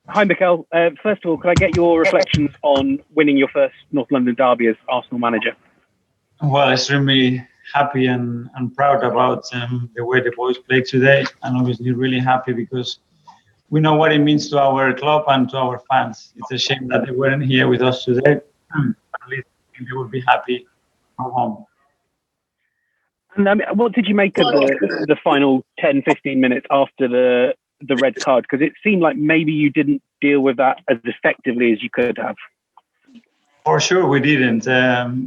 Hi, Mikel. First of all, can I get your reflections on winning your first North London derby as Arsenal manager? Well, extremely happy and proud about the way the boys played today, and obviously really happy because we know what it means to our club and to our fans. It's a shame that they weren't here with us today. At least they would be happy from home. And what did you make of the final 10, 15 minutes after the red card? Because it seemed like maybe you didn't deal with that as effectively as you could have. For sure, we didn't.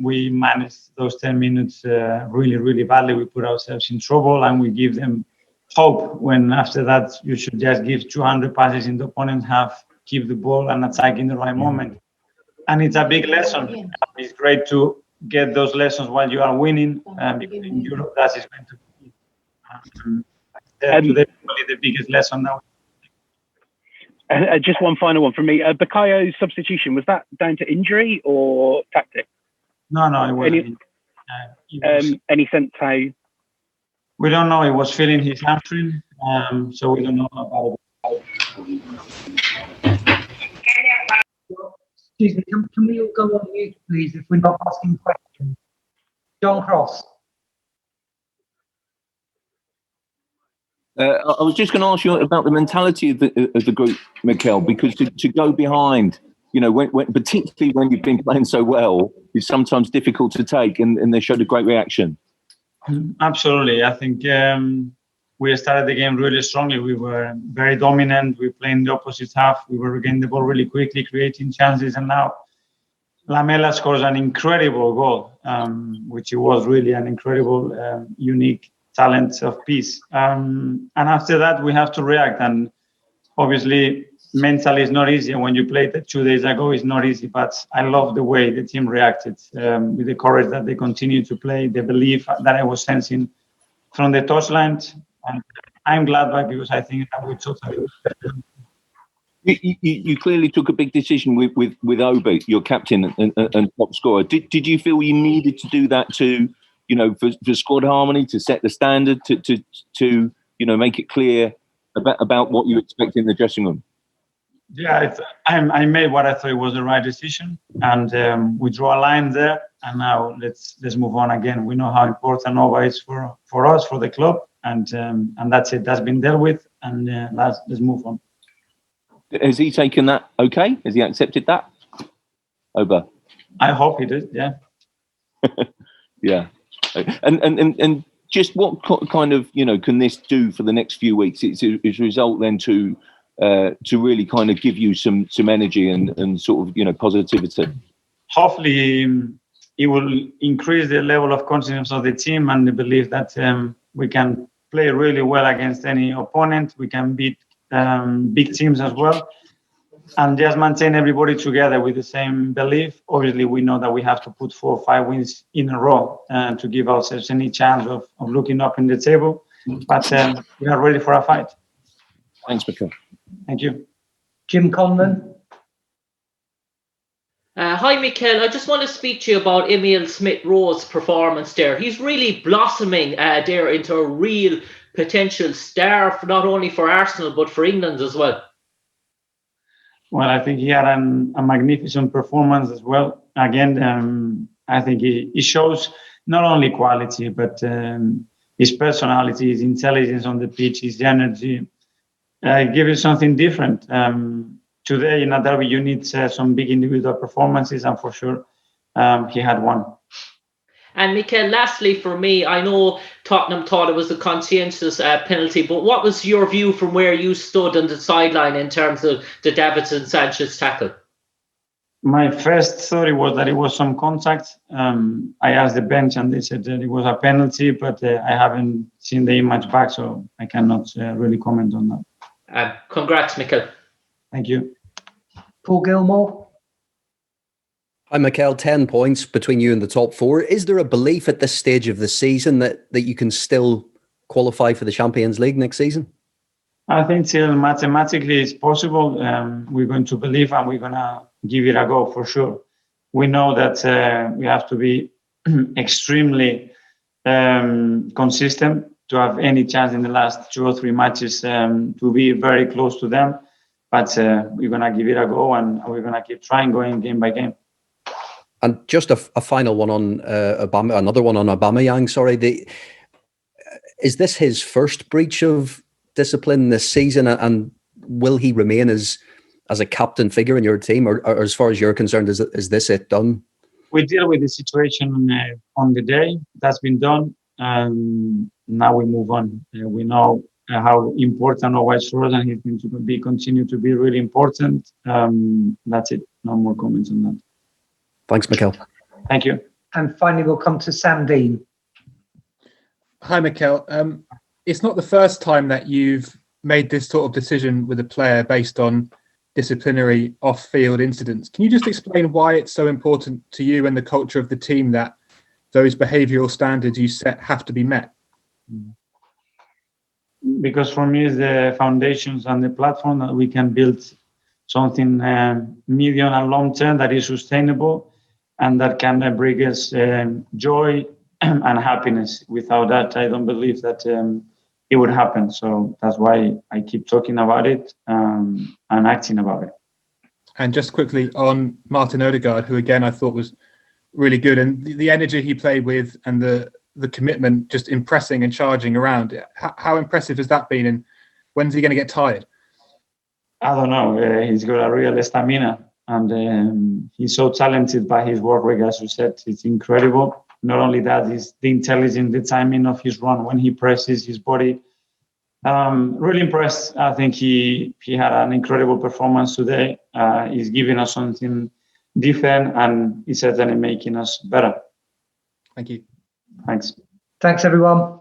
We managed those 10 minutes really, really badly. We put ourselves in trouble and we give them hope when after that you should just give 200 passes in the opponent's half, keep the ball and attack in the right moment. And it's a big lesson. It's great to get those lessons while you are winning, because in Europe that is going to be today probably the biggest lesson now. Just one final one from me. Bakayo's substitution, was that down to injury or tactic? No, it wasn't. Any sense how? We don't know. He was feeling his hamstring, so we don't know about it. Excuse me, can we all go on mute, please, if we're not asking questions? John Cross. I was just going to ask you about the mentality of the group, Mikel, because to go behind, when particularly when you've been playing so well, is sometimes difficult to take, and they showed a great reaction. Absolutely. I think we started the game really strongly. We were very dominant. We played in the opposite half. We were regaining the ball really quickly, creating chances. And now Lamela scores an incredible goal, which was really an incredible, unique talent of peace. And after that, we have to react. And obviously, mentally, it's not easy. And when you played it 2 days ago, it's not easy. But I love the way the team reacted, with the courage that they continue to play, the belief that I was sensing from the touchline. And I'm glad because I think that we totally. You clearly took a big decision with Obi, your captain and top scorer. Did you feel you needed to do that to, for squad harmony, to set the standard, to make it clear about what you expect in the dressing room? Yeah, I made what I thought was the right decision, and we draw a line there. And now let's move on again. We know how important Nova is for us, for the club, and that's it. That's been dealt with, and let's move on. Has he taken that okay? Has he accepted that? Oba? I hope he did, yeah. Yeah. And just what kind of, can this do for the next few weeks? It's a result then to really kind of give you some energy and sort of, positivity. Hopefully it will increase the level of confidence of the team and the belief that we can play really well against any opponent. We can beat big teams as well, and just maintain everybody together with the same belief. Obviously, we know that we have to put 4 or 5 wins in a row to give ourselves any chance of looking up in the table. But we are ready for a fight. Thanks, Mikel. Thank you. Jim Conlon. Hi, Mikel. I just want to speak to you about Emile Smith Rowe's performance there. He's really blossoming there into a real potential star, not only for Arsenal, but for England as well. Well, I think he had a magnificent performance as well. Again, I think he shows not only quality, but his personality, his intelligence on the pitch, his energy. Give you something different. Today in a derby, you need some big individual performances, and for sure, he had one. And Mikel, lastly for me, I know Tottenham thought it was a conscientious penalty, but what was your view from where you stood on the sideline in terms of the Davinson Sanchez tackle? My first thought was that it was some contact. I asked the bench and they said that it was a penalty, but I haven't seen the image back, so I cannot really comment on that. Congrats, Mikel. Thank you. Paul Gilmore. Hi, Mikel. 10 points between you and the top 4. Is there a belief at this stage of the season that you can still qualify for the Champions League next season? I think still mathematically it's possible. We're going to believe and we're going to give it a go for sure. We know that we have to be extremely consistent to have any chance in the last 2 or 3 matches to be very close to them. but we're gonna give it a go, and we're gonna keep trying, going game by game. And just a final one on another one on Aubameyang. Sorry, is this his first breach of discipline this season, and will he remain as a captain figure in your team, or as far as you're concerned, is this it done? We deal with the situation on the day. That's been done. Now we move on. We know how important Odegaard is for us, and he's going to continue to be really important. That's it. No more comments on that. Thanks, Mikel. Thank you. And finally, we'll come to Sam Dean. Hi, Mikel. It's not the first time that you've made this sort of decision with a player based on disciplinary off-field incidents. Can you just explain why it's so important to you and the culture of the team that those behavioural standards you set have to be met? Because for me, it's the foundations and the platform that we can build something medium and long term that is sustainable and that can bring us joy and happiness. Without that, I don't believe that it would happen. So that's why I keep talking about it and acting about it. And just quickly on Martin Odegaard, who again I thought was really good, and the energy he played with and the commitment, just impressing and charging around. How impressive has that been, and when's he going to get tired? I don't know. He's got a real stamina, and he's so talented by his work rate, as you said. It's incredible. Not only that, it's the intelligence, the timing of his run when he presses his body. Really impressed. I think he had an incredible performance today. He's giving us something different, and he's certainly making us better. Thank you. Thanks. Thanks, everyone.